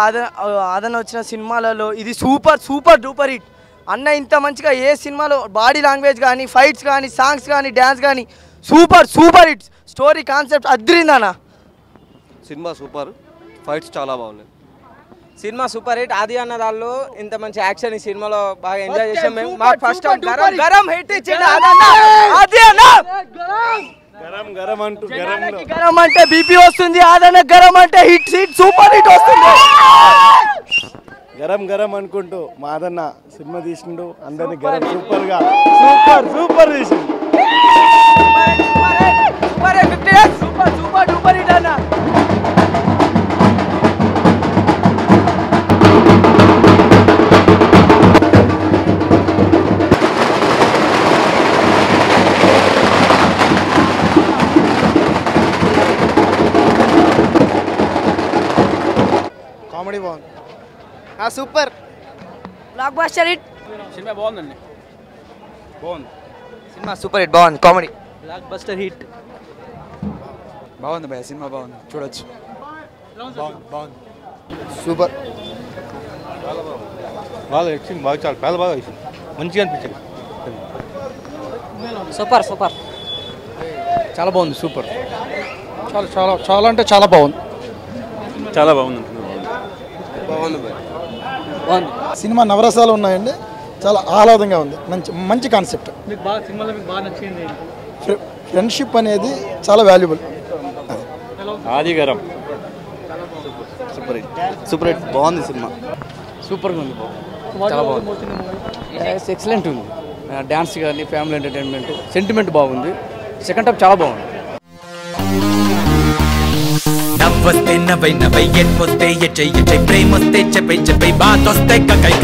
ఆదరణ వచ్చిన సినిమాలలో ఇది సూపర్ డూపర్ హిట్ అన్న. ఇంత మంచిగా ఏ సినిమాలో బాడీ లాంగ్వేజ్ కానీ, ఫైట్స్ కానీ, సాంగ్స్ కానీ, డ్యాన్స్ కానీ సూపర్ హిట్. స్టోరీ కాన్సెప్ట్ అద్రిందన్న. సినిమా సూపర్, ఫైట్స్ చాలా బాగున్నాయి. సినిమా సూపర్ హిట్. ఆది అన్న దానిలో ఇంత మంచి యాక్షన్ ఈ సినిమాలో బాగా ఎంజాయ్ చేసాం మేము. మాకు ఫస్ట్ గరం హిట్ ఇచ్చింది ఆది అన్న. గరం అంటే బీపీ వస్తుంది, ఆదన్న గరం అంటే హిట్ సూపర్ హిట్ వస్తుంది. గరం అనుకుంటూ మాదన్న సినిమా తీసిండు, అందరినీ గరం సూపర్ తీసిండు. సూపర్ డూపర్ హిట్ అన్న. కామెడీ బాగుంది, సూపర్ బ్లాక్ బస్టర్ హిట్. సినిమా బాగుందండి, బాగుంది సినిమా సూపర్ హిట్, బాగుంది కామెడీ. బ్లాక్ బస్టర్ హిట్ బాగుంది భయ, సినిమా బాగుంది, చూడొచ్చు. బాగుంది సూపర్. బాగా యాక్షన్ బాగా చాలా బాగా మంచిగా అనిపించింది. సూపర్ చాలా బాగుంది, సూపర్ చాలా అంటే చాలా బాగుంది. చాలా బాగుంది. సినిమా నవరసాలు ఉన్నాయండి, చాలా ఆహ్లాదంగా ఉంది. మంచి కాన్సెప్ట్. సినిమాలో మీకు బాగా నచ్చింది? ఫ్రెండ్షిప్ అనేది చాలా వాల్యుబుల్. ఆది గరం సూపర్ హిట్ బాగుంది సినిమా. సూపర్గా ఉంది, చాలా బాగుంది, ఎక్సలెంట్ ఉంది. డ్యాన్స్ కానీ, ఫ్యామిలీ ఎంటర్టైన్మెంట్, సెంటిమెంట్ బాగుంది. సెకండ్ హాఫ్ చాలా బాగుంది. నవ్వొస్తే నవ్వై ఎన్నొస్తే ఎచ్చై ప్రేమొస్తే చెప్పై బాతొస్తే కకై